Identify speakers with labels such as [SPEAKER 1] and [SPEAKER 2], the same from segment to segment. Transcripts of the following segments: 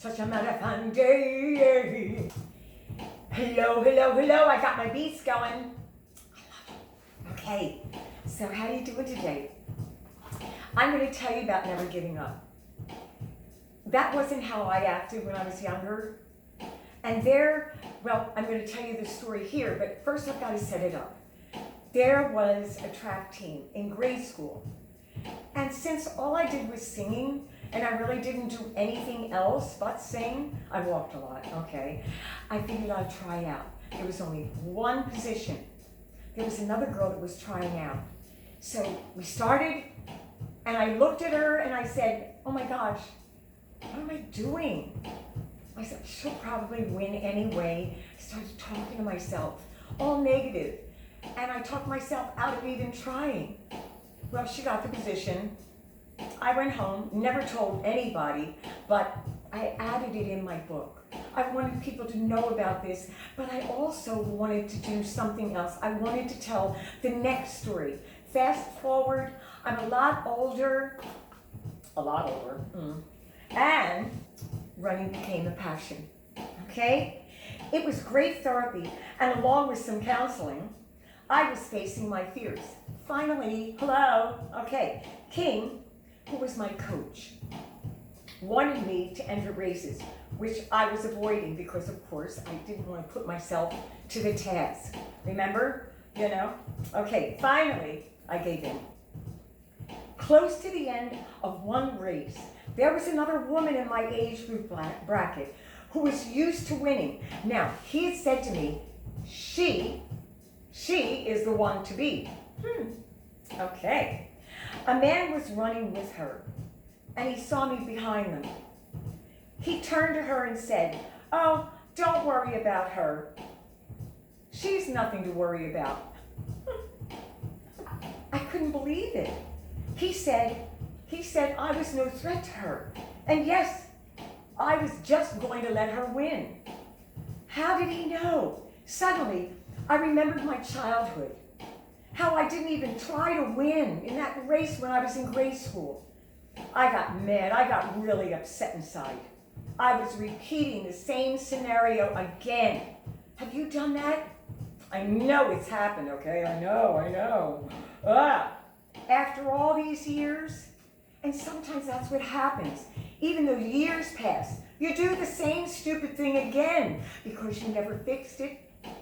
[SPEAKER 1] such a marathon day. Hello, hello, hello. I got my beats going. Okay, so how are you doing today? I'm going to tell you about never giving up. That wasn't how I acted when I was younger. And I'm going to tell you the story here, but first I've got to set it up. There was a track team in grade school. And since all I did was singing, and I really didn't do anything else but sing, I walked a lot, okay, I figured I'd try out. There was only one position. There was another girl that was trying out. So we started, and I looked at her and I said, oh my gosh, what am I doing? I said, she'll probably win anyway. I started talking to myself, all negative. And I talked myself out of even trying. Well, she got the position. I went home, never told anybody, but I added it in my book. I wanted people to know about this, but I also wanted to do something else. I wanted to tell the next story. Fast forward, I'm a lot older, and running became a passion, okay? It was great therapy, and along with some counseling, I was facing my fears. Finally, King, who was my coach, wanted me to enter races, which I was avoiding because, of course, I didn't want to put myself to the task. Remember? Okay, finally, I gave in. Close to the end of one race, there was another woman in my age group bracket who was used to winning. Now, he had said to me, she is the one to beat. Okay. A man was running with her, and he saw me behind them. He turned to her and said, oh, don't worry about her. She's nothing to worry about. I couldn't believe it. He said I was no threat to her. And yes, I was just going to let her win. How did he know? Suddenly, I remembered my childhood. How I didn't even try to win in that race when I was in grade school. I got mad. I got really upset inside. I was repeating the same scenario again. Have you done that? I know it's happened, okay? I know. After all these years, and sometimes that's what happens. Even though years pass, you do the same stupid thing again because you never fixed it.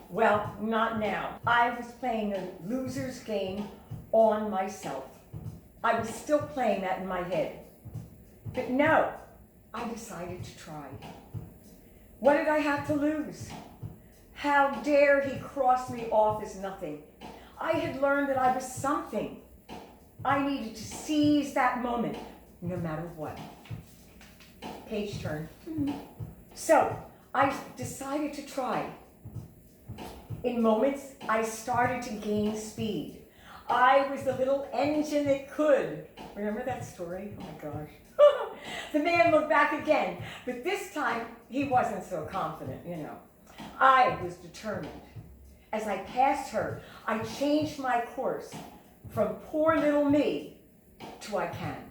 [SPEAKER 1] Well, not now. I was playing a loser's game on myself. I was still playing that in my head. But no, I decided to try. What did I have to lose? How dare he cross me off as nothing? I had learned that I was something. I needed to seize that moment, no matter what. Page turn. So, I decided to try. In moments, I started to gain speed. I was the little engine that could. Remember that story? Oh my gosh. The man looked back again, but this time he wasn't so confident, I was determined. As I passed her, I changed my course from poor little me to I can.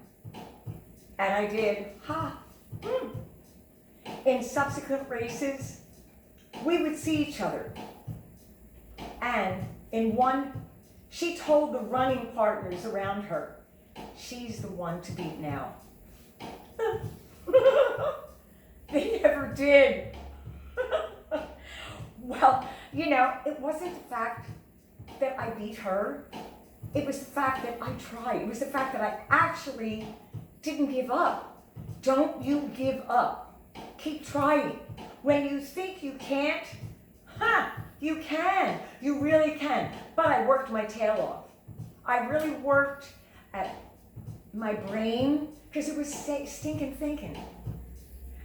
[SPEAKER 1] And I did. In subsequent races, we would see each other. And in one, she told the running partners around her, she's the one to beat now. They never did. Well, it wasn't the fact that I beat her. It was the fact that I tried. It was the fact that I actually didn't give up. Don't you give up. Keep trying. When you think you can't, you can. You really can. But I worked my tail off. I really worked at my brain because it was stinking thinking.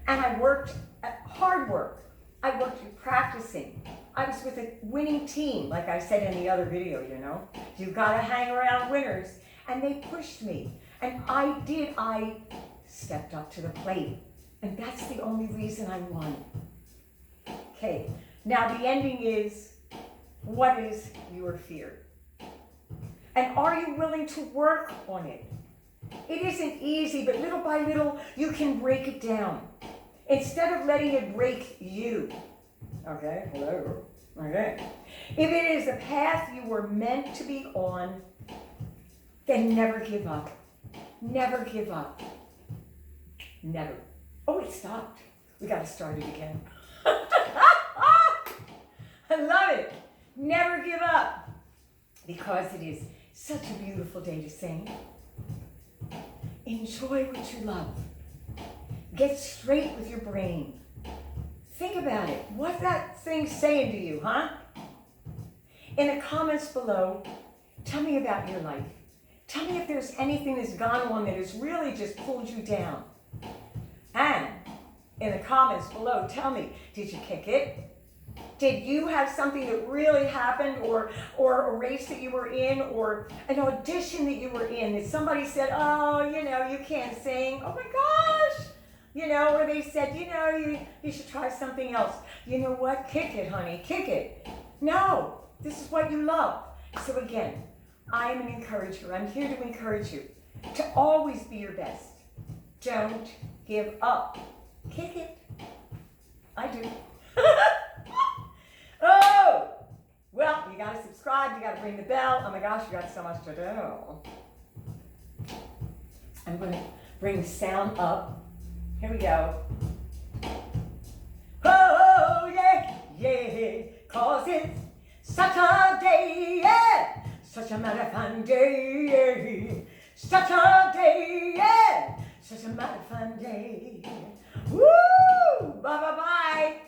[SPEAKER 1] And I worked at hard work. I worked at practicing. I was with a winning team, like I said in the other video, You've got to hang around winners. And they pushed me. And I stepped up to the plate. And that's the only reason I won. Okay, now the ending is, what is your fear? And are you willing to work on it? It isn't easy, but little by little, you can break it down. instead of letting it break you. Okay, hello. Okay. If it is the path you were meant to be on, then never give up. Never give up. Never. Oh, it stopped. We got to start it again. I love it. Never give up. Because it is such a beautiful day to sing. Enjoy what you love. Get straight with your brain. Think about it. What's that thing saying to you, huh? In the comments below, tell me about your life. Tell me if there's anything that's gone on that has really just pulled you down. And in the comments below, tell me, did you kick it? Did you have something that really happened, or a race that you were in, or an audition that you were in that somebody said, oh, you can't sing. Oh my gosh. Or they said, you should try something else. You know what? Kick it, honey. Kick it. No, this is what you love. So again, I am an encourager. I'm here to encourage you to always be your best. Don't give up. Kick it. I do. Oh, well, you got to subscribe. You got to ring the bell. Oh my gosh, you got so much to do. I'm going to bring the sound up. Here we go. Oh, yeah, yeah, 'cause it's such a day, yeah, such a mighty fun day, yeah, such a day, yeah, such a mighty fun day. Woo! Bye, bye, bye.